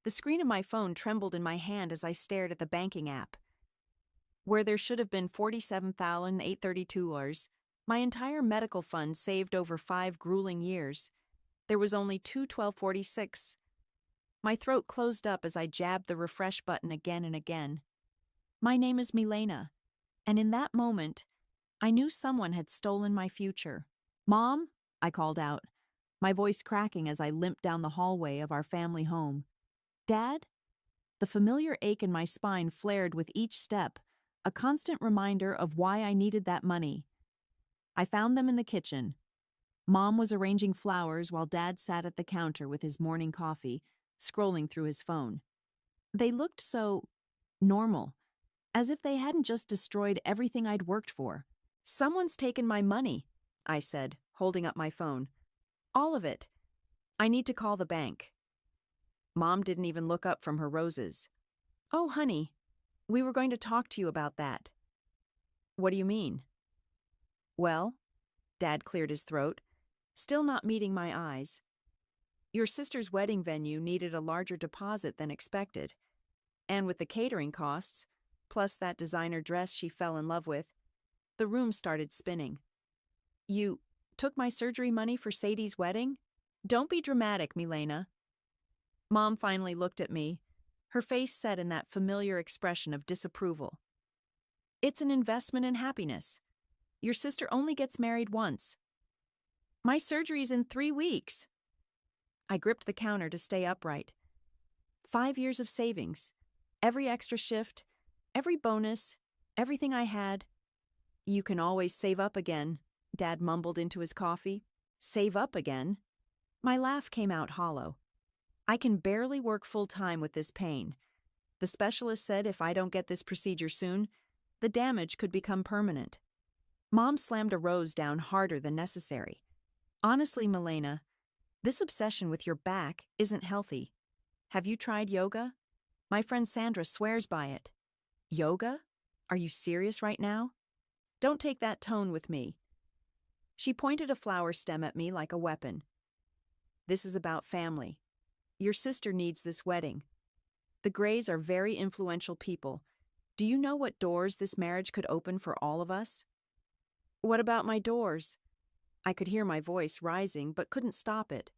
The screen of my phone trembled in my hand as I stared at the banking app. Where there should have been $47,832, my entire medical fund saved over 5 grueling years, there was only $212.46. My throat closed up as I jabbed the refresh button again and again. My name is Milena, and in that moment, I knew someone had stolen my future. "Mom?" I called out, my voice cracking as I limped down the hallway of our family home. "Dad?" The familiar ache in my spine flared with each step, a constant reminder of why I needed that money. I found them in the kitchen. Mom was arranging flowers while Dad sat at the counter with his morning coffee, scrolling through his phone. They looked so normal, as if they hadn't just destroyed everything I'd worked for. "Someone's taken my money," I said, holding up my phone. "All of it. I need to call the bank." Mom didn't even look up from her roses. "Oh, honey, we were going to talk to you about that." "What do you mean?" "Well," Dad cleared his throat, still not meeting my eyes. "Your sister's wedding venue needed a larger deposit than expected, and with the catering costs, plus that designer dress she fell in love with, the room started spinning." "You took my surgery money for Sadie's wedding? Don't be dramatic, Milena." Mom finally looked at me, her face set in that familiar expression of disapproval. "It's an investment in happiness. Your sister only gets married once." "My surgery's in 3 weeks." I gripped the counter to stay upright. 5 years of savings, every extra shift, every bonus, everything I had. "You can always save up again," Dad mumbled into his coffee. "Save up again?" My laugh came out hollow. "I can barely work full-time with this pain. The specialist said if I don't get this procedure soon, the damage could become permanent." Mom slammed a rose down harder than necessary. "Honestly, Milena, this obsession with your back isn't healthy. Have you tried yoga? My friend Sandra swears by it." "Yoga? Are you serious right now? Don't take that tone with me." She pointed a flower stem at me like a weapon. "This is about family. Your sister needs this wedding. The Grays are very influential people. Do you know what doors this marriage could open for all of us?" "What about my doors?" I could hear my voice rising but couldn't stop it.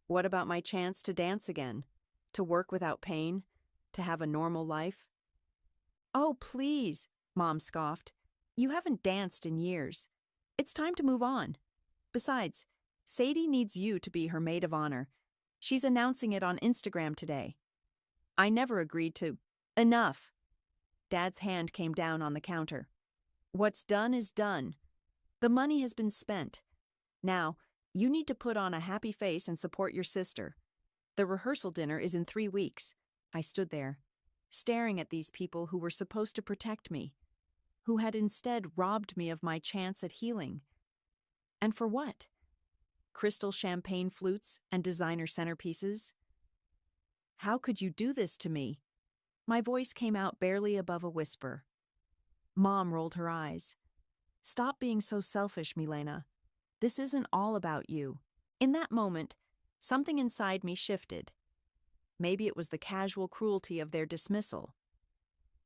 "What about my chance to dance again? To work without pain? To have a normal life?" "Oh, please," Mom scoffed. "You haven't danced in years. It's time to move on. Besides, Sadie needs you to be her maid of honor. She's announcing it on Instagram today." I never agreed to. "Enough." Dad's hand came down on the counter. "What's done is done. The money has been spent. Now, you need to put on a happy face and support your sister. The rehearsal dinner is in 3 weeks. I stood there, staring at these people who were supposed to protect me, who had instead robbed me of my chance at healing. And for what? Crystal champagne flutes and designer centerpieces? "How could you do this to me?" My voice came out barely above a whisper. Mom rolled her eyes. "Stop being so selfish, Milena. This isn't all about you." In that moment, something inside me shifted. Maybe it was the casual cruelty of their dismissal.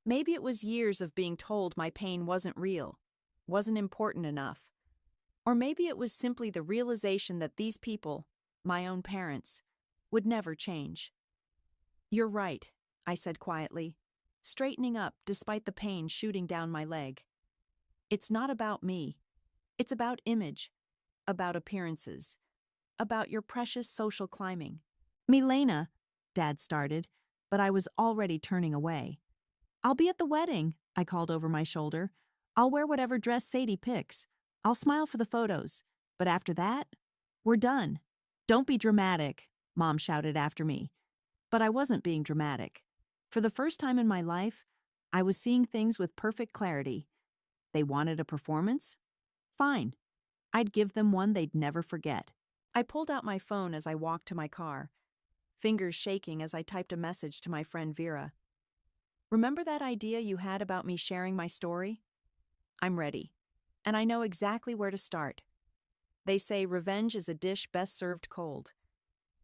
Maybe it was years of being told my pain wasn't real, wasn't important enough. Or maybe it was simply the realization that these people, my own parents, would never change. "You're right," I said quietly, straightening up despite the pain shooting down my leg. "It's not about me. It's about image, about appearances, about your precious social climbing." "Milena," Dad started, but I was already turning away. "I'll be at the wedding," I called over my shoulder. "I'll wear whatever dress Sadie picks. I'll smile for the photos. But after that, we're done." "Don't be dramatic," Mom shouted after me. But I wasn't being dramatic. For the first time in my life, I was seeing things with perfect clarity. They wanted a performance? Fine. I'd give them one they'd never forget. I pulled out my phone as I walked to my car, fingers shaking as I typed a message to my friend Vera. "Remember that idea you had about me sharing my story? I'm ready, and I know exactly where to start. They say revenge is a dish best served cold.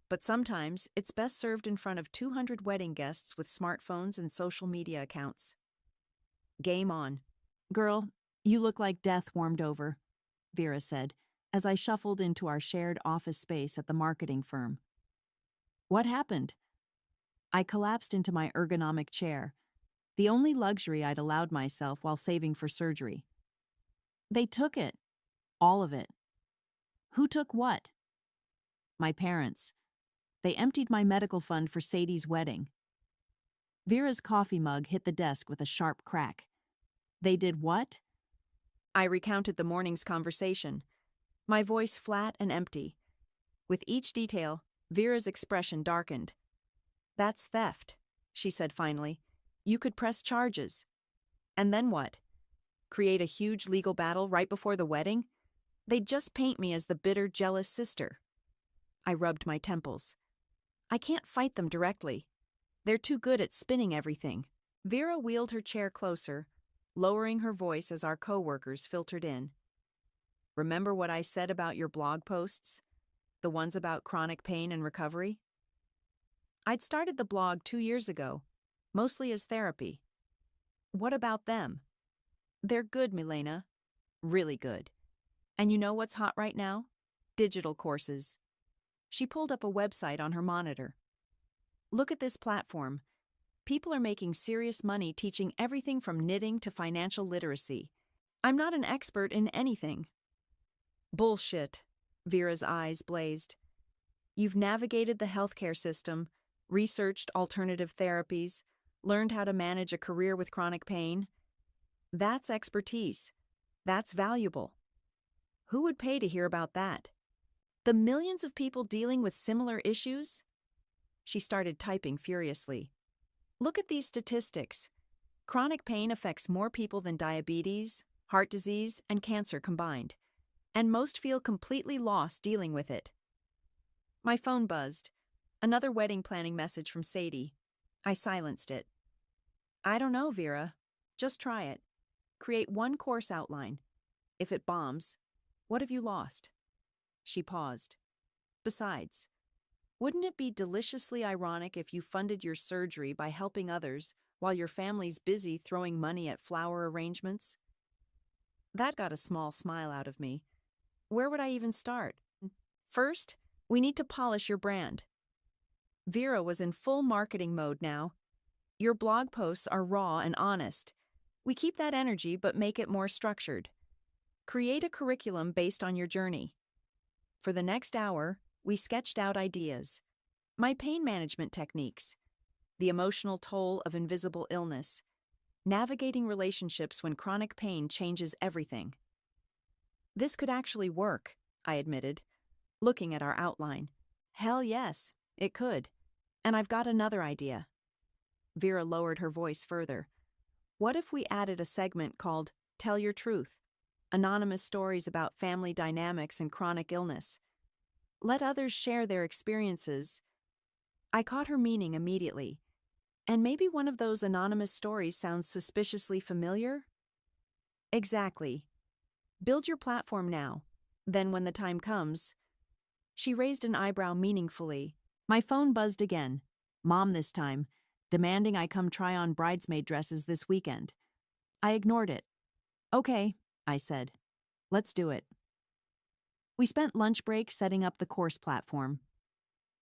But sometimes it's best served in front of 200 wedding guests with smartphones and social media accounts. Game on. Girl, you look like death warmed over, Vera said, as I shuffled into our shared office space at the marketing firm. What happened? I collapsed into my ergonomic chair, the only luxury I'd allowed myself while saving for surgery. They took it. All of it. Who took what? My parents. They emptied my medical fund for Sadie's wedding. Vera's coffee mug hit the desk with a sharp crack. They did what? I recounted the morning's conversation, my voice flat and empty. With each detail, Vera's expression darkened. That's theft, she said finally. You could press charges. And then what? Create a huge legal battle right before the wedding? They'd just paint me as the bitter, jealous sister. I rubbed my temples. I can't fight them directly. They're too good at spinning everything. Vera wheeled her chair closer, lowering her voice as our co-workers filtered in. Remember what I said about your blog posts? The ones about chronic pain and recovery? I'd started the blog 2 years ago, mostly as therapy. What about them? They're good, Milena. Really good. And you know what's hot right now? Digital courses. She pulled up a website on her monitor. Look at this platform. People are making serious money teaching everything from knitting to financial literacy. I'm not an expert in anything. Bullshit. Vera's eyes blazed. You've navigated the healthcare system, researched alternative therapies, learned how to manage a career with chronic pain. That's expertise. That's valuable. Who would pay to hear about that? The millions of people dealing with similar issues? She started typing furiously. Look at these statistics. Chronic pain affects more people than diabetes, heart disease, and cancer combined, and most feel completely lost dealing with it. My phone buzzed. Another wedding planning message from Sadie. I silenced it. I don't know, Vera. Just try it. Create one course outline. If it bombs, what have you lost? She paused. Besides, wouldn't it be deliciously ironic if you funded your surgery by helping others while your family's busy throwing money at flower arrangements? That got a small smile out of me. Where would I even start? First, we need to polish your brand. Vera was in full marketing mode now. Your blog posts are raw and honest. We keep that energy but make it more structured. Create a curriculum based on your journey. For the next hour, we sketched out ideas. My pain management techniques, the emotional toll of invisible illness, navigating relationships when chronic pain changes everything. This could actually work, I admitted, looking at our outline. Hell yes, it could. And I've got another idea. Vera lowered her voice further. What if we added a segment called Tell Your Truth? Anonymous stories about family dynamics and chronic illness. Let others share their experiences. I caught her meaning immediately. And maybe one of those anonymous stories sounds suspiciously familiar? Exactly. Build your platform now. Then when the time comes... She raised an eyebrow meaningfully. My phone buzzed again. Mom this time, demanding I come try on bridesmaid dresses this weekend. I ignored it. Okay, I said. Let's do it. We spent lunch break setting up the course platform.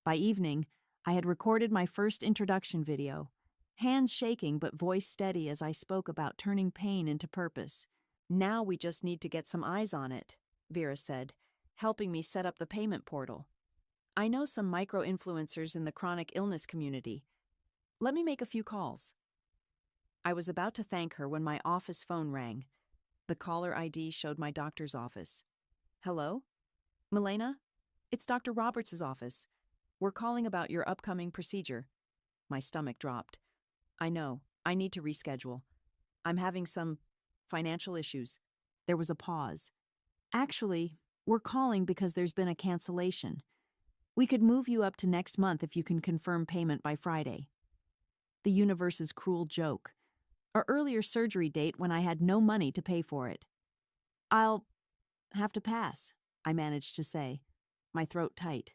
By evening, I had recorded my first introduction video, hands shaking but voice steady as I spoke about turning pain into purpose. Now we just need to get some eyes on it, Vera said, helping me set up the payment portal. I know some micro-influencers in the chronic illness community. Let me make a few calls. I was about to thank her when my office phone rang. The caller ID showed my doctor's office. Hello? Milena? It's Dr. Roberts' office. We're calling about your upcoming procedure. My stomach dropped. I know. I need to reschedule. I'm having some financial issues. There was a pause. Actually, we're calling because there's been a cancellation. We could move you up to next month if you can confirm payment by Friday. The universe's cruel joke. Our earlier surgery date when I had no money to pay for it. I'll have to pass, I managed to say, my throat tight.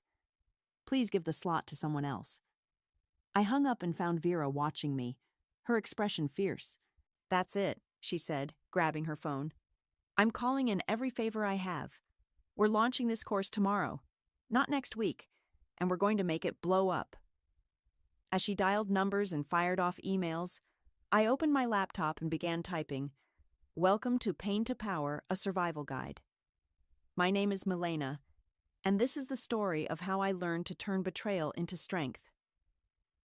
Please give the slot to someone else. I hung up and found Vera watching me, her expression fierce. That's it, she said, grabbing her phone. I'm calling in every favor I have. We're launching this course tomorrow, not next week, and we're going to make it blow up. As she dialed numbers and fired off emails, I opened my laptop and began typing, "Welcome to Pain to Power, a Survival Guide. My name is Milena, and this is the story of how I learned to turn betrayal into strength."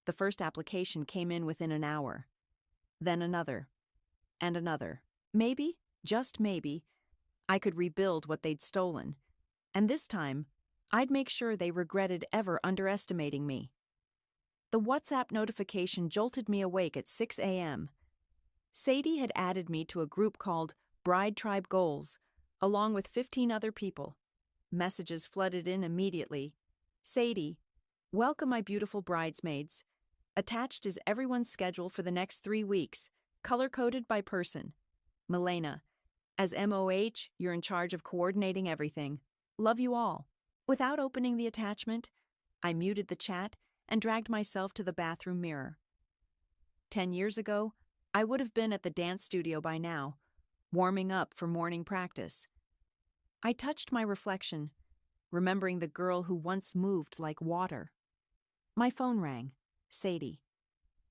The first application came in within an hour. Then another. And another. Maybe, just maybe, I could rebuild what they'd stolen. And this time, I'd make sure they regretted ever underestimating me. The WhatsApp notification jolted me awake at 6 a.m. Sadie had added me to a group called Bride Tribe Goals, along with 15 other people. Messages flooded in immediately. Sadie, welcome my beautiful bridesmaids. Attached is everyone's schedule for the next 3 weeks, color-coded by person. Milena, as MOH, you're in charge of coordinating everything. Love you all. Without opening the attachment, I muted the chat and dragged myself to the bathroom mirror. 10 years ago, I would have been at the dance studio by now, warming up for morning practice. I touched my reflection, remembering the girl who once moved like water. My phone rang. Sadie.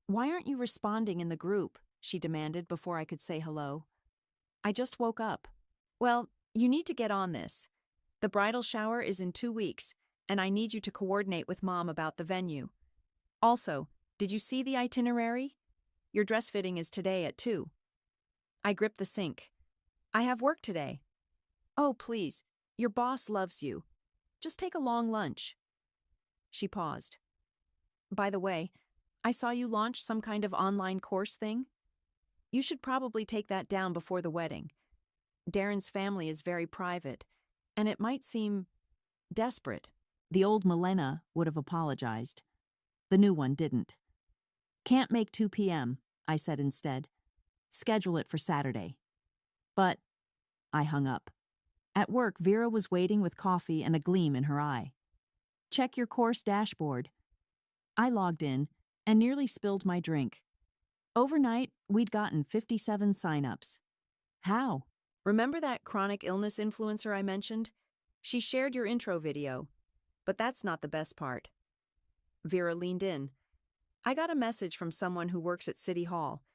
"Why aren't you responding in the group?" she demanded before I could say hello. "I just woke up." "Well, you need to get on this. The bridal shower is in 2 weeks, and I need you to coordinate with Mom about the venue. Also, did you see the itinerary? Your dress fitting is today at 2. I gripped the sink. "I have work today." "Oh, please, your boss loves you. Just take a long lunch." She paused. "By the way, I saw you launch some kind of online course thing. You should probably take that down before the wedding. Darren's family is very private, and it might seem desperate." The old Milena would have apologized. The new one didn't. "Can't make 2 p.m., I said instead. "Schedule it for Saturday." But I hung up. At work, Vera was waiting with coffee and a gleam in her eye. "Check your course dashboard." I logged in and nearly spilled my drink. Overnight, we'd gotten 57 signups. How? "Remember that chronic illness influencer I mentioned? She shared your intro video. But that's not the best part." Vera leaned in. "I got a message from someone who works at City Hall.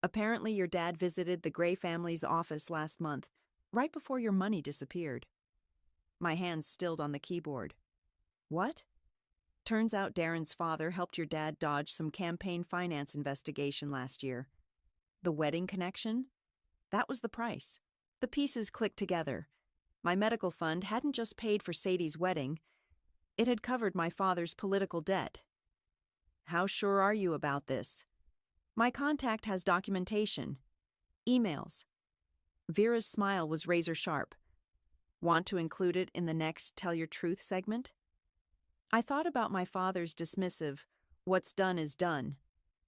Apparently your dad visited the Gray family's office last month, right before your money disappeared." My hands stilled on the keyboard. "What?" "Turns out Darren's father helped your dad dodge some campaign finance investigation last year. The wedding connection? That was the price." The pieces clicked together. My medical fund hadn't just paid for Sadie's wedding. It had covered my father's political debt. "How sure are you about this?" "My contact has documentation. Emails." Vera's smile was razor sharp. "Want to include it in the next Tell Your Truth segment?" I thought about my father's dismissive, "What's done is done,"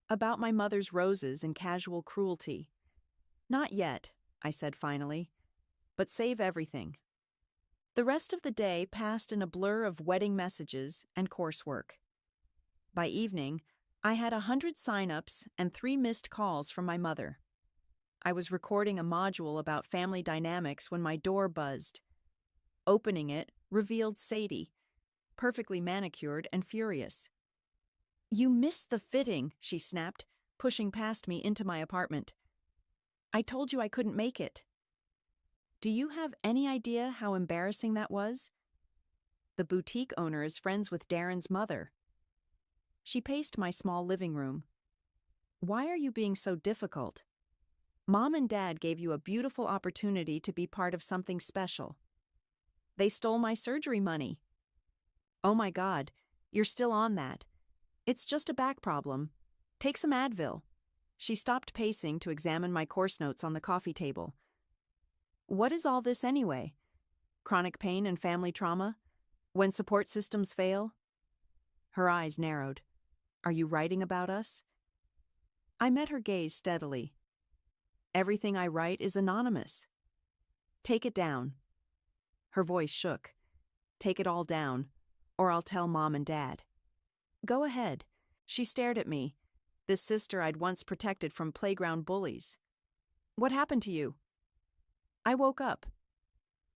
about my mother's roses and casual cruelty. "Not yet," I said finally, "but save everything." The rest of the day passed in a blur of wedding messages and coursework. By evening, I had 100 signups and 3 missed calls from my mother. I was recording a module about family dynamics when my door buzzed. Opening it revealed Sadie, perfectly manicured and furious. "You missed the fitting," she snapped, pushing past me into my apartment. "I told you I couldn't make it." Do you have any idea how embarrassing that was? The boutique owner is friends with Darren's mother. She paced my small living room. "Why are you being so difficult? Mom and Dad gave you a beautiful opportunity to be part of something special. They stole my surgery money." "Oh my God, you're still on that. It's just a back problem. Take some Advil." She stopped pacing to examine my course notes on the coffee table. "What is all this anyway? Chronic pain and family trauma? When support systems fail?" Her eyes narrowed. "Are you writing about us?" I met her gaze steadily. "Everything I write is anonymous." "Take it down." Her voice shook. "Take it all down, or I'll tell Mom and Dad. Go ahead. She stared at me, this sister I'd once protected from playground bullies. What happened to you? I woke up.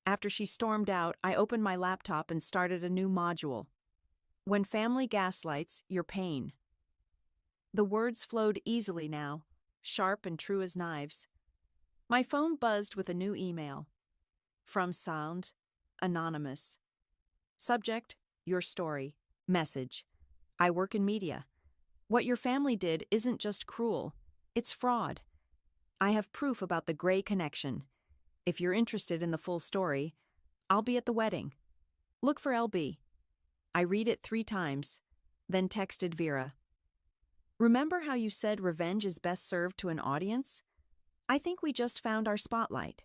After she stormed out, I opened my laptop and started a new module. When family gaslights, your pain. The words flowed easily now, sharp and true as knives. My phone buzzed with a new email. From Sound, Anonymous. Subject, your story. Message, I work in media. What your family did isn't just cruel, it's fraud. I have proof about the gray connection. If you're interested in the full story, I'll be at the wedding. Look for LB. I read it 3 times, then texted Vera. Remember how you said revenge is best served to an audience? I think we just found our spotlight.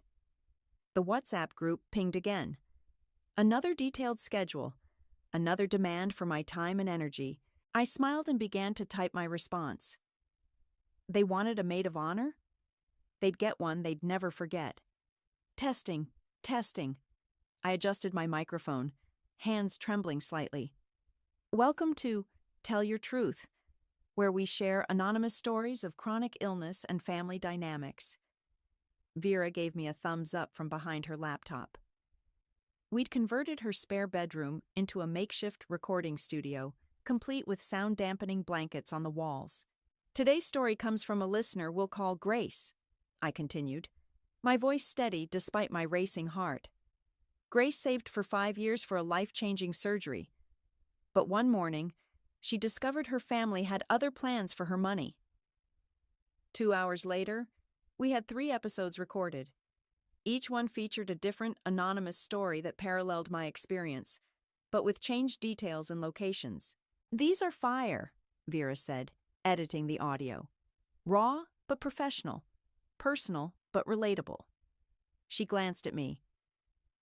The WhatsApp group pinged again. Another detailed schedule, another demand for my time and energy. I smiled and began to type my response. They wanted a maid of honor? They'd get one they'd never forget. Testing, testing. I adjusted my microphone, hands trembling slightly. Welcome to Tell Your Truth, where we share anonymous stories of chronic illness and family dynamics. Vera gave me a thumbs up from behind her laptop. We'd converted her spare bedroom into a makeshift recording studio, complete with sound-dampening blankets on the walls. Today's story comes from a listener we'll call Grace, I continued, my voice steady despite my racing heart. Grace saved for 5 years for a life-changing surgery. But one morning, she discovered her family had other plans for her money. 2 hours later, we had 3 episodes recorded. Each one featured a different, anonymous story that paralleled my experience, but with changed details and locations. These are fire, Vera said, editing the audio. Raw, but professional. Personal, but relatable. She glanced at me.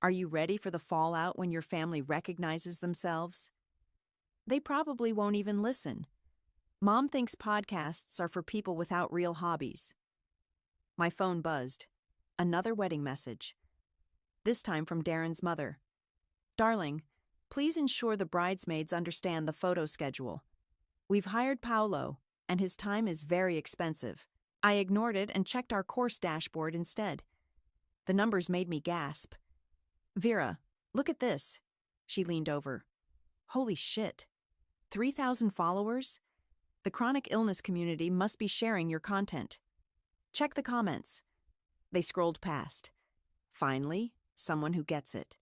Are you ready for the fallout when your family recognizes themselves? They probably won't even listen. Mom thinks podcasts are for people without real hobbies. My phone buzzed. Another wedding message. This time from Darren's mother. Darling, please ensure the bridesmaids understand the photo schedule. We've hired Paolo, and his time is very expensive. I ignored it and checked our course dashboard instead. The numbers made me gasp. Vera, look at this. She leaned over. Holy shit. 3,000 followers? The chronic illness community must be sharing your content. Check the comments. They scrolled past. Finally, someone who gets it.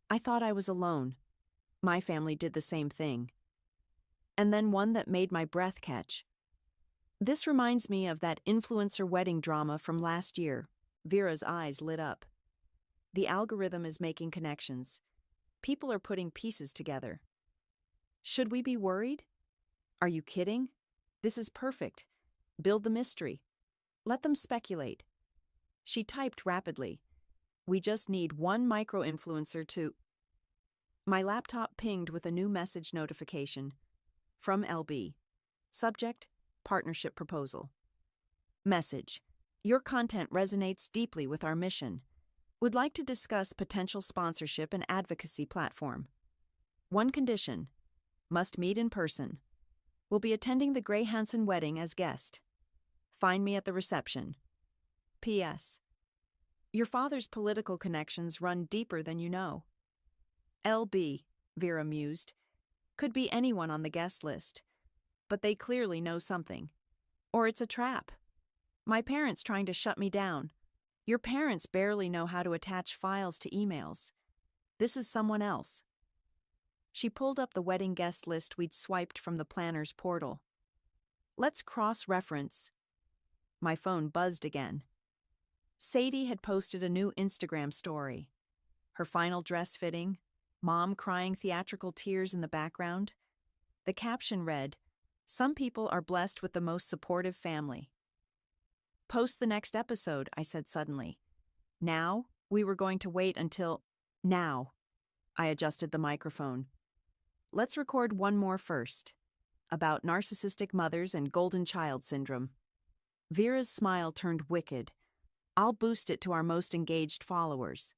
I thought I was alone. My family did the same thing. And then one that made my breath catch. This reminds me of that influencer wedding drama from last year. Vera's eyes lit up. The algorithm is making connections. People are putting pieces together. Should we be worried? Are you kidding? This is perfect. Build the mystery. Let them speculate. She typed rapidly. We just need one micro-influencer to... My laptop pinged with a new message notification. From LB. Subject, partnership proposal. Message. Your content resonates deeply with our mission. Would like to discuss potential sponsorship and advocacy platform. One condition. Must meet in person. Will be attending the Gray Hansen wedding as guest. Find me at the reception. P.S. Your father's political connections run deeper than you know. LB, Vera mused, could be anyone on the guest list, but they clearly know something. Or it's a trap. My parents trying to shut me down. Your parents barely know how to attach files to emails. This is someone else. She pulled up the wedding guest list we'd swiped from the planner's portal. Let's cross-reference. My phone buzzed again. Sadie had posted a new Instagram story. Her final dress fitting, Mom crying theatrical tears in the background. The caption read, "Some people are blessed with the most supportive family." Post the next episode, I said suddenly. Now, we were going to wait until... Now. I adjusted the microphone. Let's record one more first. About narcissistic mothers and golden child syndrome. Vera's smile turned wicked. I'll boost it to our most engaged followers.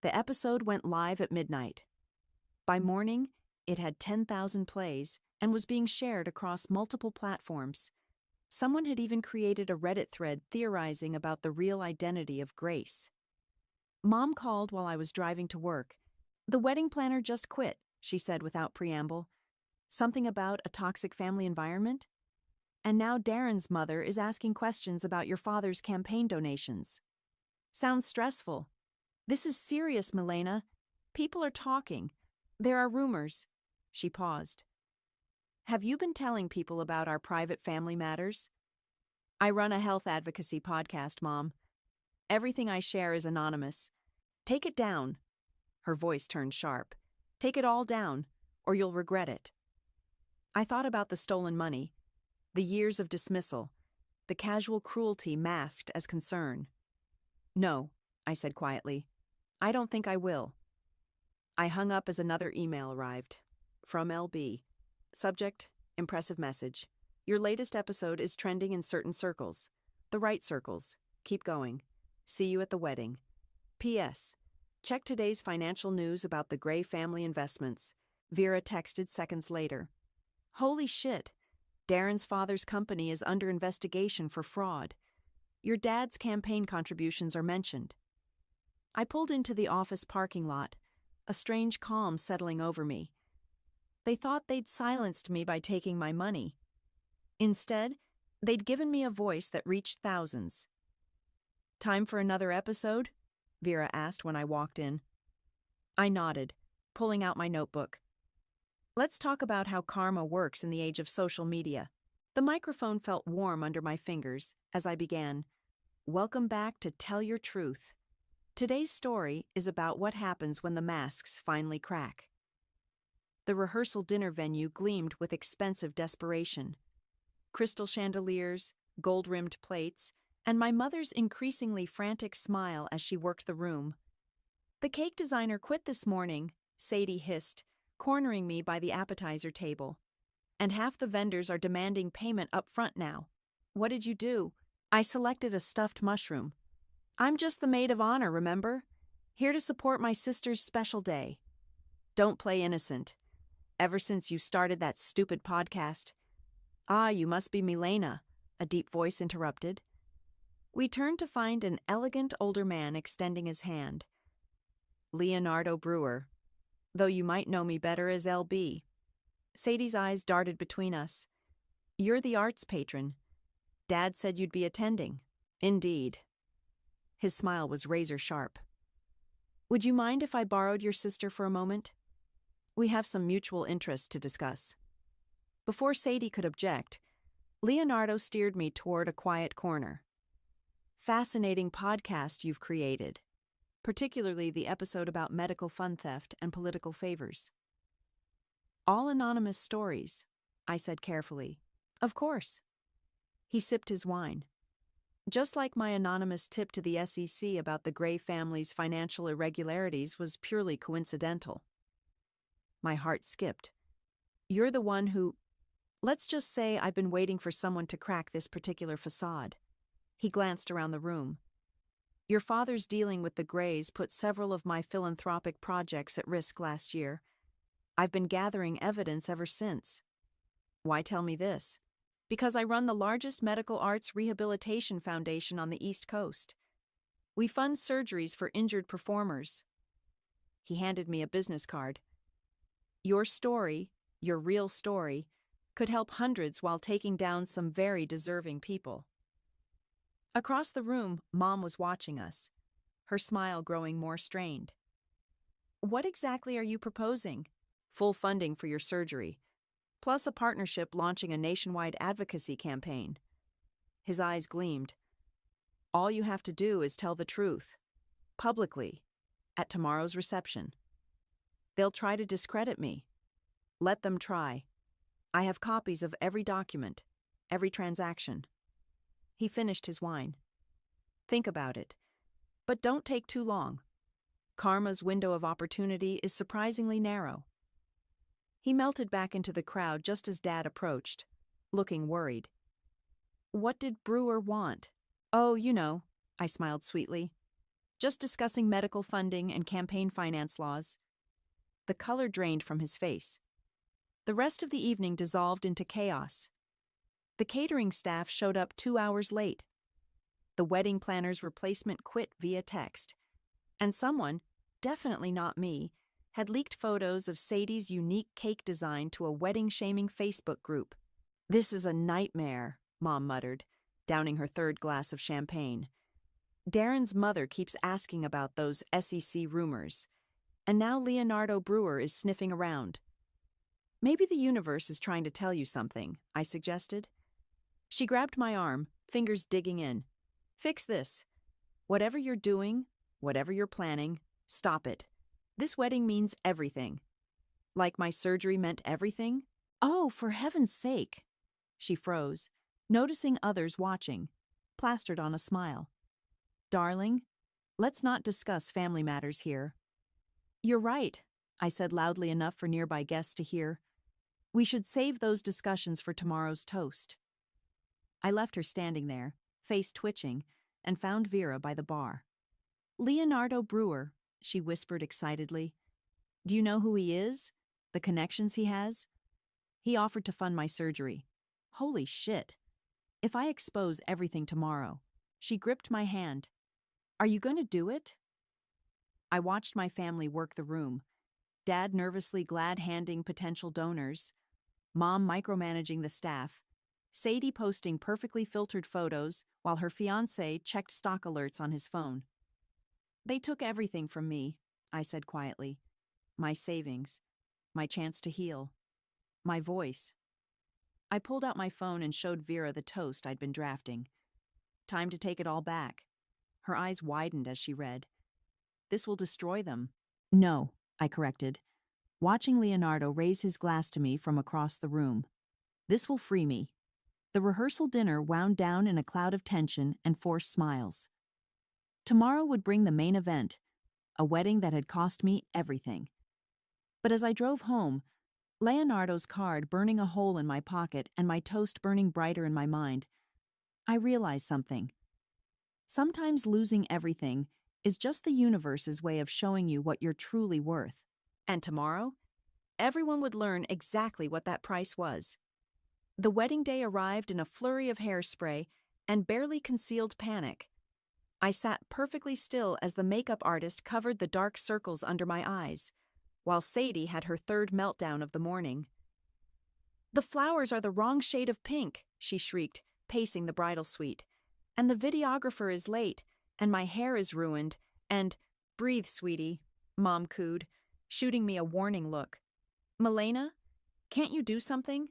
The episode went live at midnight. By morning, It had 10,000 plays and was being shared across multiple platforms. Someone had even created a Reddit thread theorizing about the real identity of Grace. Mom called while I was driving to work. "The wedding planner just quit," she said without preamble. Something about a toxic family environment? "And now Darren's mother is asking questions about your father's campaign donations." "Sounds stressful." "This is serious, Milena. People are talking. There are rumors." She paused. "Have you been telling people about our private family matters?" "I run a health advocacy podcast, Mom. Everything I share is anonymous. Take it down." Her voice turned sharp. "Take it all down, or you'll regret it." I thought about the stolen money, the years of dismissal, the casual cruelty masked as concern. "No," I said quietly. "I don't think I will." I hung up as another email arrived. From LB. Subject, impressive message. "Your latest episode is trending in certain circles. The right circles. Keep going. See you at the wedding. P.S. Check today's financial news about the Gray family investments." Vera texted seconds later. "Holy shit. Darren's father's company is under investigation for fraud. Your dad's campaign contributions are mentioned." I pulled into the office parking lot, a strange calm settling over me. They thought they'd silenced me by taking my money. Instead, they'd given me a voice that reached thousands. "Time for another episode?" Vera asked when I walked in. I nodded, pulling out my notebook. "Let's talk about how karma works in the age of social media." The microphone felt warm under my fingers as I began. "Welcome back to Tell Your Truth. Today's story is about what happens when the masks finally crack." The rehearsal dinner venue gleamed with expensive desperation. Crystal chandeliers, gold-rimmed plates, and my mother's increasingly frantic smile as she worked the room. "The cake designer quit this morning," Sadie hissed, cornering me by the appetizer table. "And half the vendors are demanding payment up front now." "What did you do?" "I selected a stuffed mushroom. I'm just the maid of honor, remember? Here to support my sister's special day." "Don't play innocent. Ever since you started that stupid podcast." "Ah, you must be Milena," a deep voice interrupted. We turned to find an elegant older man extending his hand. "Leonardo Brewer, though you might know me better as LB." Sadie's eyes darted between us. "You're the arts patron. Dad said you'd be attending." "Indeed." His smile was razor sharp. "Would you mind if I borrowed your sister for a moment? We have some mutual interests to discuss." Before Sadie could object, Leonardo steered me toward a quiet corner. "Fascinating podcast you've created, particularly the episode about medical fund theft and political favors." "All anonymous stories," I said carefully. "Of course." He sipped his wine. "Just like my anonymous tip to the SEC about the Gray family's financial irregularities was purely coincidental." My heart skipped. "You're the one who... Let's just say I've been waiting for someone to crack this particular facade." He glanced around the room. "Your father's dealing with the Grays put several of my philanthropic projects at risk last year. I've been gathering evidence ever since." "Why tell me this?" "Because I run the largest medical arts rehabilitation foundation on the East Coast. We fund surgeries for injured performers." He handed me a business card. "Your story, your real story, could help hundreds while taking down some very deserving people." Across the room, Mom was watching us, her smile growing more strained. "What exactly are you proposing?" "Full funding for your surgery, plus a partnership launching a nationwide advocacy campaign." His eyes gleamed. "All you have to do is tell the truth, publicly, at tomorrow's reception. They'll try to discredit me. Let them try. I have copies of every document, every transaction." He finished his wine. "Think about it. But don't take too long. Karma's window of opportunity is surprisingly narrow." He melted back into the crowd just as Dad approached, looking worried. "What did Brewer want?" "Oh, you know," I smiled sweetly. "Just discussing medical funding and campaign finance laws." The color drained from his face. The rest of the evening dissolved into chaos. The catering staff showed up 2 hours late. The wedding planner's replacement quit via text. And someone, definitely not me, had leaked photos of Sadie's unique cake design to a wedding-shaming Facebook group. "This is a nightmare," Mom muttered, downing her third glass of champagne. "Darren's mother keeps asking about those SEC rumors. And now Leonardo Brewer is sniffing around." "Maybe the universe is trying to tell you something," I suggested. She grabbed my arm, fingers digging in. "Fix this. Whatever you're doing, whatever you're planning, stop it. This wedding means everything." "Like my surgery meant everything?" "Oh, for heaven's sake." She froze, noticing others watching, plastered on a smile. "Darling, let's not discuss family matters here." "You're right," I said loudly enough for nearby guests to hear. "We should save those discussions for tomorrow's toast." I left her standing there, face twitching, and found Vera by the bar. "Leonardo Brewer," she whispered excitedly. "Do you know who he is? The connections he has? He offered to fund my surgery. Holy shit. If I expose everything tomorrow." She gripped my hand. "Are you going to do it?" I watched my family work the room. Dad nervously glad-handing potential donors, Mom micromanaging the staff, Sadie posting perfectly filtered photos while her fiancé checked stock alerts on his phone. "They took everything from me," I said quietly. "My savings, my chance to heal, my voice." I pulled out my phone and showed Vera the toast I'd been drafting. "Time to take it all back." Her eyes widened as she read. "This will destroy them." "No," I corrected, watching Leonardo raise his glass to me from across the room. "This will free me." The rehearsal dinner wound down in a cloud of tension and forced smiles. Tomorrow would bring the main event, a wedding that had cost me everything. But as I drove home, Leonardo's card burning a hole in my pocket and my toast burning brighter in my mind, I realized something. Sometimes losing everything is just the universe's way of showing you what you're truly worth. And tomorrow, everyone would learn exactly what that price was. The wedding day arrived in a flurry of hairspray and barely concealed panic. I sat perfectly still as the makeup artist covered the dark circles under my eyes, while Sadie had her third meltdown of the morning. "The flowers are the wrong shade of pink," she shrieked, pacing the bridal suite. "And the videographer is late, and my hair is ruined, and—" "Breathe, sweetie," Mom cooed, shooting me a warning look. "Milena, can't you do something?"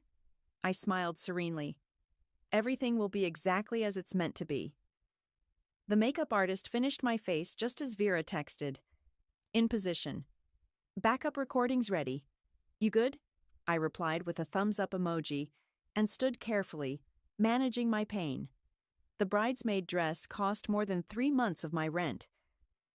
I smiled serenely. "Everything will be exactly as it's meant to be." The makeup artist finished my face just as Vera texted. "In position. Backup recordings ready. You good?" I replied with a thumbs-up emoji and stood carefully, managing my pain. The bridesmaid dress cost more than 3 months of my rent,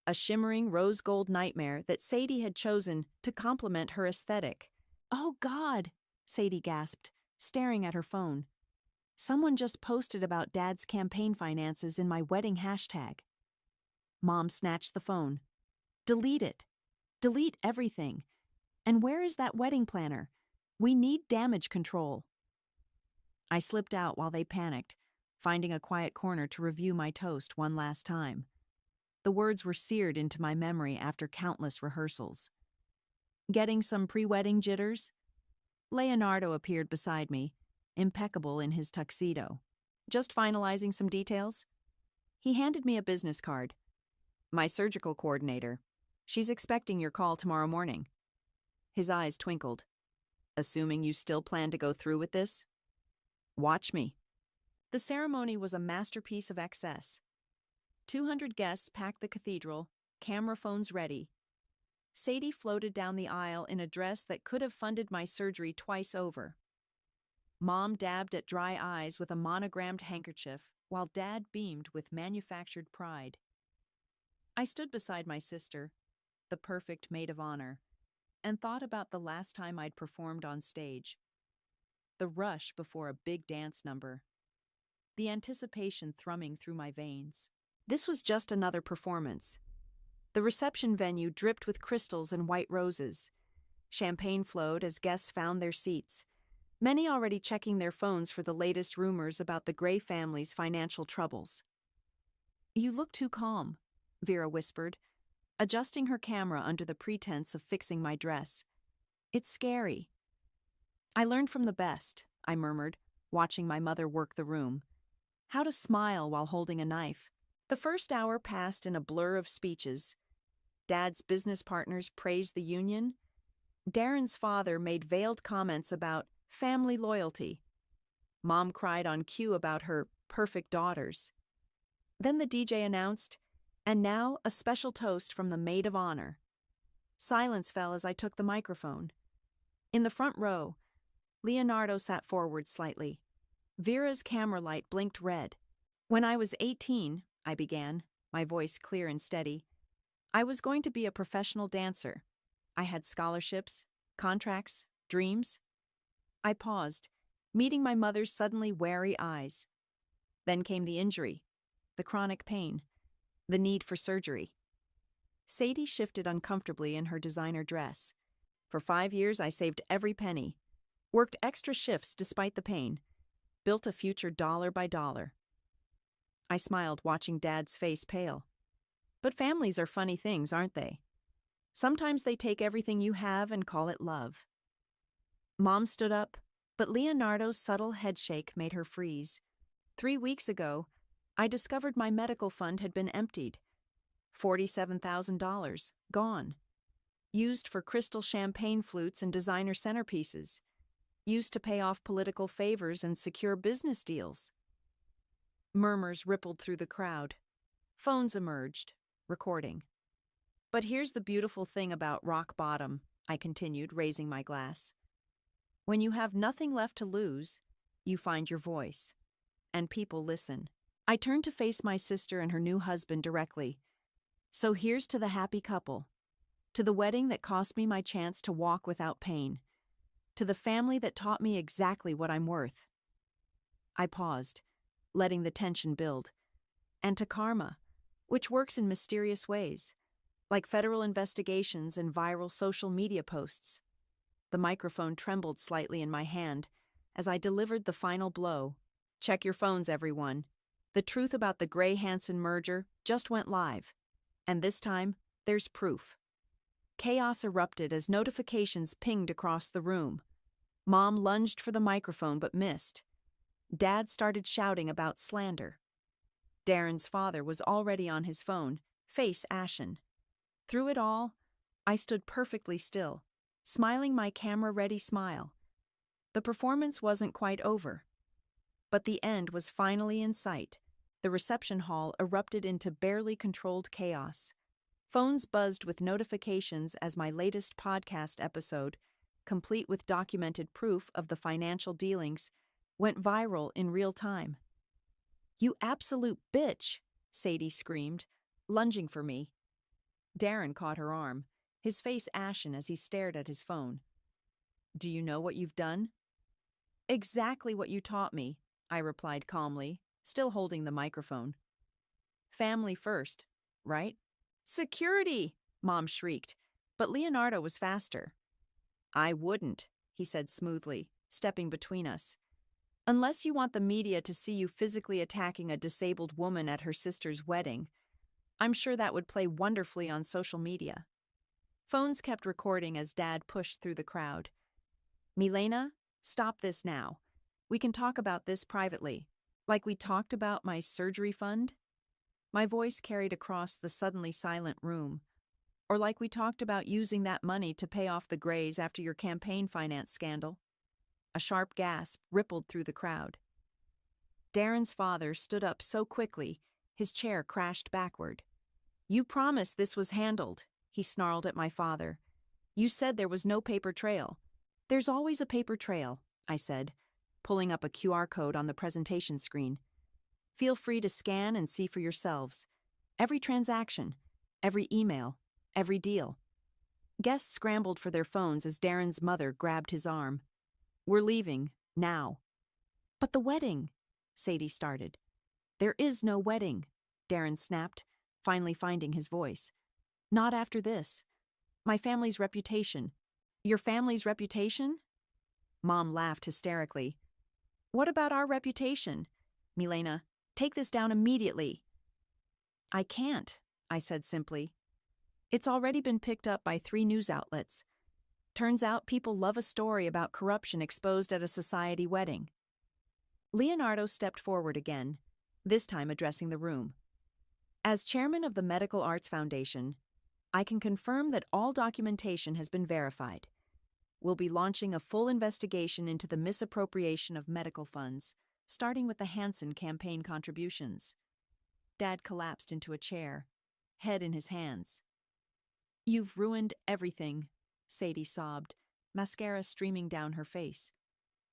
a shimmering rose gold nightmare that Sadie had chosen to complement her aesthetic. "Oh God," Sadie gasped, staring at her phone. "Someone just posted about Dad's campaign finances in my wedding hashtag." Mom snatched the phone. "Delete it. Delete everything. And where is that wedding planner? We need damage control." I slipped out while they panicked, finding a quiet corner to review my toast one last time. The words were seared into my memory after countless rehearsals. "Getting some pre-wedding jitters?" Leonardo appeared beside me, impeccable in his tuxedo. "Just finalizing some details." He handed me a business card. "My surgical coordinator. She's expecting your call tomorrow morning." His eyes twinkled. "Assuming you still plan to go through with this?" "Watch me." The ceremony was a masterpiece of excess. 200 guests packed the cathedral, camera phones ready. Sadie floated down the aisle in a dress that could have funded my surgery twice over. Mom dabbed at dry eyes with a monogrammed handkerchief, while Dad beamed with manufactured pride. I stood beside my sister, the perfect maid of honor, and thought about the last time I'd performed on stage. The rush before a big dance number. The anticipation thrumming through my veins. This was just another performance. The reception venue dripped with crystals and white roses. Champagne flowed as guests found their seats, many already checking their phones for the latest rumors about the Gray family's financial troubles. "You look too calm," Vera whispered, adjusting her camera under the pretense of fixing my dress. "It's scary." "I learned from the best," I murmured, watching my mother work the room. How to smile while holding a knife. The first hour passed in a blur of speeches. Dad's business partners praised the union. Darren's father made veiled comments about family loyalty. Mom cried on cue about her perfect daughters. Then the DJ announced, "And now a special toast from the maid of honor." Silence fell as I took the microphone. In the front row, Leonardo sat forward slightly. Vera's camera light blinked red. "When I was 18, I began, my voice clear and steady, "I was going to be a professional dancer. I had scholarships, contracts, dreams." I paused, meeting my mother's suddenly wary eyes. Then came the injury, the chronic pain, the need for surgery. Sadie shifted uncomfortably in her designer dress. For 5 years I saved every penny, worked extra shifts despite the pain, built a future dollar by dollar. I smiled, watching Dad's face pale. But families are funny things, aren't they? Sometimes they take everything you have and call it love. Mom stood up, but Leonardo's subtle headshake made her freeze. 3 weeks ago, I discovered my medical fund had been emptied. $47,000, gone. Used for crystal champagne flutes and designer centerpieces. Used to pay off political favors and secure business deals. Murmurs rippled through the crowd. Phones emerged, recording. "But here's the beautiful thing about rock bottom," I continued, raising my glass. "When you have nothing left to lose, you find your voice. And people listen." I turned to face my sister and her new husband directly. "So here's to the happy couple. To the wedding that cost me my chance to walk without pain. To the family that taught me exactly what I'm worth." I paused, letting the tension build. "And to karma, which works in mysterious ways, like federal investigations and viral social media posts." The microphone trembled slightly in my hand as I delivered the final blow. "Check your phones, everyone. The truth about the Gray-Hansen merger just went live. And this time, there's proof." Chaos erupted as notifications pinged across the room. Mom lunged for the microphone but missed. Dad started shouting about slander. Darren's father was already on his phone, face ashen. Through it all, I stood perfectly still, smiling my camera-ready smile. The performance wasn't quite over. But the end was finally in sight. The reception hall erupted into barely controlled chaos. Phones buzzed with notifications as my latest podcast episode, complete with documented proof of the financial dealings, went viral in real time. "You absolute bitch!" Sadie screamed, lunging for me. Darren caught her arm, his face ashen as he stared at his phone. "Do you know what you've done?" "Exactly what you taught me," I replied calmly, still holding the microphone. "Family first, right?" "Security!" Mom shrieked, but Leonardo was faster. "I wouldn't," he said smoothly, stepping between us. "Unless you want the media to see you physically attacking a disabled woman at her sister's wedding. I'm sure that would play wonderfully on social media." Phones kept recording as Dad pushed through the crowd. "Milena, stop this now. We can talk about this privately. Like we talked about my surgery fund?" My voice carried across the suddenly silent room. "Or like we talked about using that money to pay off the Grays after your campaign finance scandal?" A sharp gasp rippled through the crowd. Darren's father stood up so quickly, his chair crashed backward. "You promised this was handled," he snarled at my father. "You said there was no paper trail." "There's always a paper trail," I said, pulling up a QR code on the presentation screen. "Feel free to scan and see for yourselves. Every transaction, every email, every deal." Guests scrambled for their phones as Darren's mother grabbed his arm. "We're leaving, now." "But the wedding," Sadie started. "There is no wedding," Darren snapped, finally finding his voice. "Not after this. My family's reputation, Your family's reputation? Mom laughed hysterically. What about our reputation? Milena, take this down immediately. I can't, I said simply. It's already been picked up by 3 news outlets. Turns out people love a story about corruption exposed at a society wedding. Leonardo stepped forward again, this time addressing the room. As chairman of the Medical Arts Foundation, I can confirm that all documentation has been verified. We'll be launching a full investigation into the misappropriation of medical funds, starting with the Hansen campaign contributions. Dad collapsed into a chair, head in his hands. You've ruined everything, Sadie sobbed, mascara streaming down her face.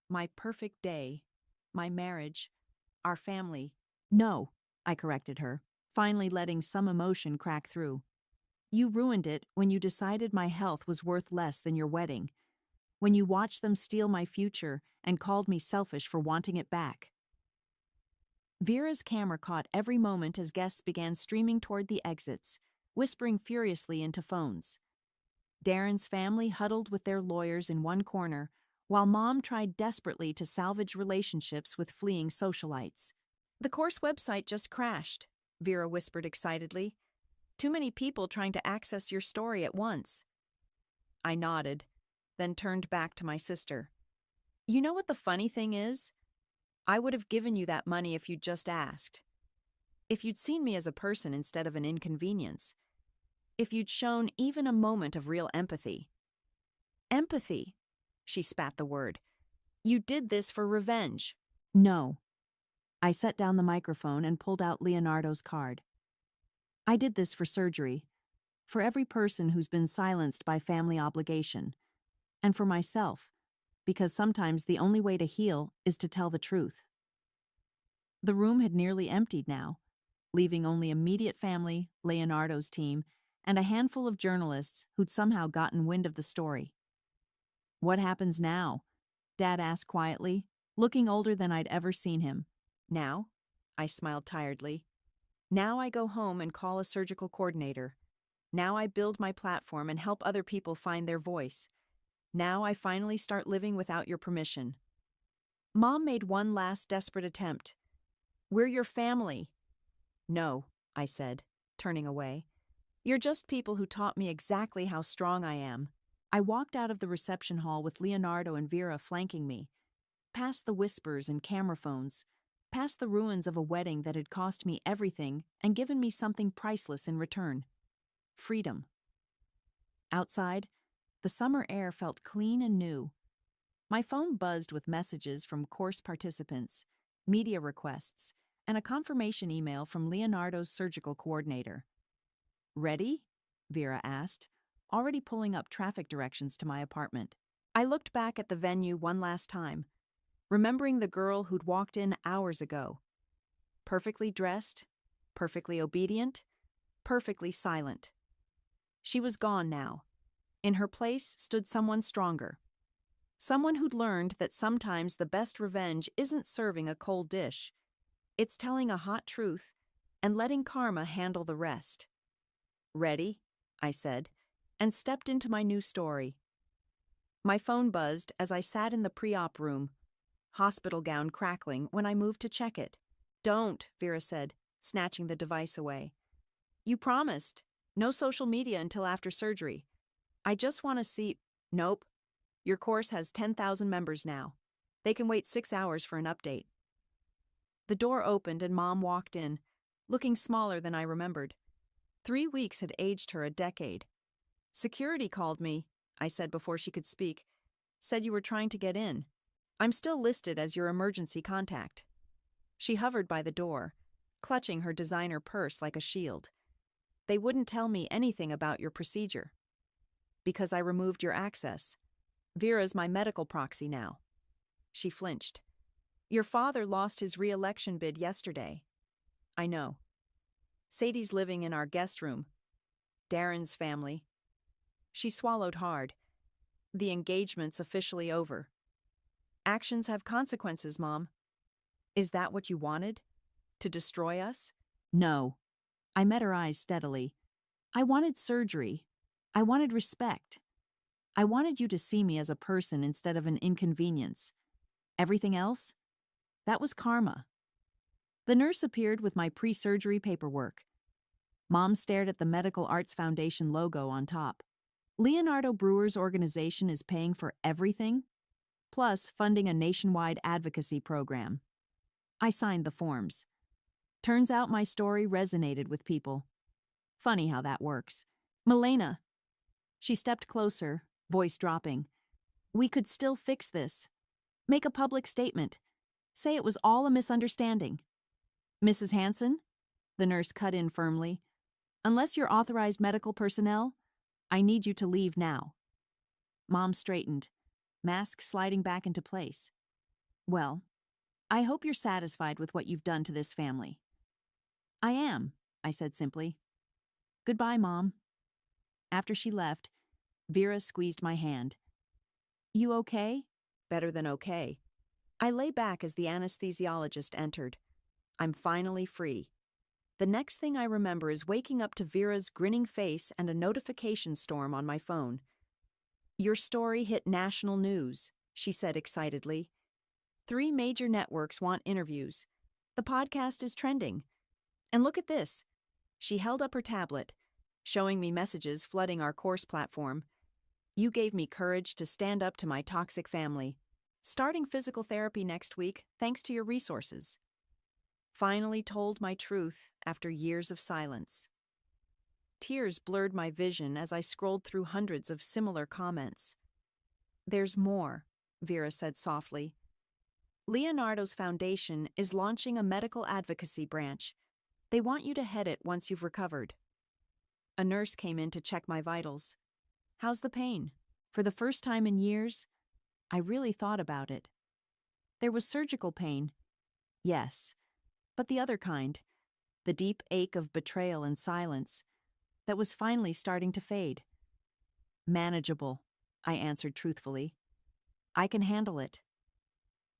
My perfect day, my marriage, our family. No, I corrected her, finally letting some emotion crack through. You ruined it when you decided my health was worth less than your wedding, when you watched them steal my future and called me selfish for wanting it back. Vera's camera caught every moment as guests began streaming toward the exits, whispering furiously into phones. Darren's family huddled with their lawyers in one corner, while Mom tried desperately to salvage relationships with fleeing socialites. The course website just crashed, Vera whispered excitedly. Too many people trying to access your story at once. I nodded, then turned back to my sister. You know what the funny thing is? I would have given you that money if you'd just asked. If you'd seen me as a person instead of an inconvenience. If you'd shown even a moment of real empathy. Empathy, she spat the word. You did this for revenge. No. I set down the microphone and pulled out Leonardo's card. I did this for surgery, for every person who's been silenced by family obligation, and for myself, because sometimes the only way to heal is to tell the truth. The room had nearly emptied now, leaving only immediate family, Leonardo's team, and a handful of journalists who'd somehow gotten wind of the story. What happens now? Dad asked quietly, looking older than I'd ever seen him. Now? I smiled tiredly. Now I go home and call a surgical coordinator. Now I build my platform and help other people find their voice. Now I finally start living without your permission. Mom made one last desperate attempt. We're your family. No, I said, turning away. You're just people who taught me exactly how strong I am. I walked out of the reception hall with Leonardo and Vera flanking me, past the whispers and camera phones, past the ruins of a wedding that had cost me everything and given me something priceless in return. Freedom. Outside, the summer air felt clean and new. My phone buzzed with messages from course participants, media requests, and a confirmation email from Leonardo's surgical coordinator. Ready? Vera asked, already pulling up traffic directions to my apartment. I looked back at the venue one last time, remembering the girl who'd walked in hours ago. Perfectly dressed, perfectly obedient, perfectly silent. She was gone now. In her place stood someone stronger. Someone who'd learned that sometimes the best revenge isn't serving a cold dish. It's telling a hot truth and letting karma handle the rest. Ready? I said, and stepped into my new story. My phone buzzed as I sat in the pre-op room, hospital gown crackling when I moved to check it. Don't, Vera said, snatching the device away. You promised. No social media until after surgery. I just want to see... Nope. Your course has 10,000 members now. They can wait 6 hours for an update. The door opened and Mom walked in, looking smaller than I remembered. 3 weeks had aged her a decade. Security called me, I said before she could speak. Said you were trying to get in. I'm still listed as your emergency contact. She hovered by the door, clutching her designer purse like a shield. They wouldn't tell me anything about your procedure. Because I removed your access. Vera's my medical proxy now. She flinched. Your father lost his re-election bid yesterday. I know. Sadie's living in our guest room. Darren's family. She swallowed hard. The engagement's officially over. Actions have consequences, Mom. Is that what you wanted? To destroy us? No. I met her eyes steadily. I wanted surgery. I wanted respect. I wanted you to see me as a person instead of an inconvenience. Everything else? That was karma. The nurse appeared with my pre-surgery paperwork. Mom stared at the Medical Arts Foundation logo on top. Leonardo Brewer's organization is paying for everything, plus funding a nationwide advocacy program. I signed the forms. Turns out my story resonated with people. Funny how that works. Milena. She stepped closer, voice dropping. We could still fix this. Make a public statement. Say it was all a misunderstanding. Mrs. Hanson? The nurse cut in firmly. Unless you're authorized medical personnel, I need you to leave now. Mom straightened, mask sliding back into place. Well, I hope you're satisfied with what you've done to this family. I am, I said simply. Goodbye, Mom. After she left, Vera squeezed my hand. You okay? Better than okay. I lay back as the anesthesiologist entered. I'm finally free. The next thing I remember is waking up to Vera's grinning face and a notification storm on my phone. Your story hit national news, she said excitedly. 3 major networks want interviews. The podcast is trending. And look at this. She held up her tablet, showing me messages flooding our course platform. You gave me courage to stand up to my toxic family. Starting physical therapy next week, thanks to your resources. Finally told my truth after years of silence. Tears blurred my vision as I scrolled through hundreds of similar comments. There's more, Vera said softly. Leonardo's foundation is launching a medical advocacy branch. They want you to head it once you've recovered. A nurse came in to check my vitals. How's the pain? For the first time in years, I really thought about it. There was surgical pain. Yes, but the other kind, the deep ache of betrayal and silence, that was finally starting to fade. Manageable, I answered truthfully. I can handle it.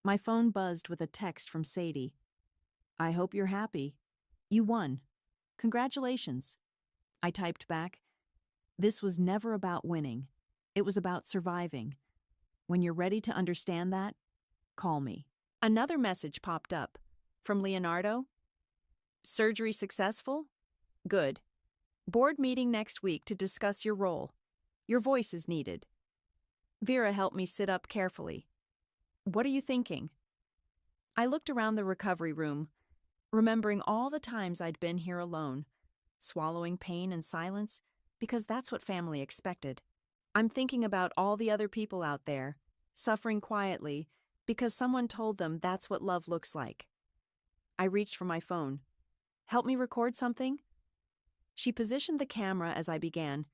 My phone buzzed with a text from Sadie. I hope you're happy. You won. Congratulations. I typed back. This was never about winning. It was about surviving. When you're ready to understand that, call me. Another message popped up. From Leonardo? Surgery successful? Good. Board meeting next week to discuss your role. Your voice is needed. Vera helped me sit up carefully. What are you thinking? I looked around the recovery room, remembering all the times I'd been here alone, swallowing pain and silence, because that's what family expected. I'm thinking about all the other people out there, suffering quietly, because someone told them that's what love looks like. I reached for my phone. Help me record something? She positioned the camera as I began.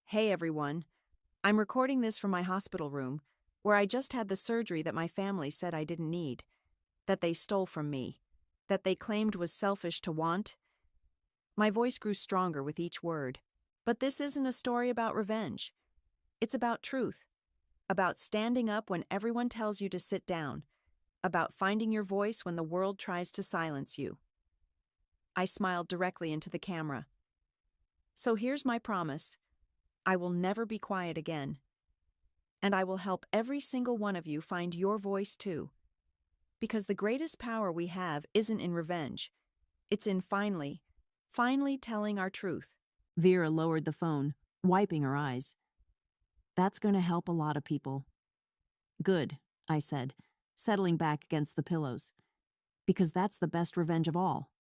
Hey everyone, I'm recording this from my hospital room, where I just had the surgery that my family said I didn't need, that they stole from me, that they claimed was selfish to want. My voice grew stronger with each word. But this isn't a story about revenge. It's about truth, about standing up when everyone tells you to sit down, about finding your voice when the world tries to silence you. I smiled directly into the camera. So here's my promise. I will never be quiet again. And I will help every single one of you find your voice too. Because the greatest power we have isn't in revenge. It's in finally telling our truth. Vera lowered the phone, wiping her eyes. That's going to help a lot of people. Good, I said, settling back against the pillows. Because that's the best revenge of all.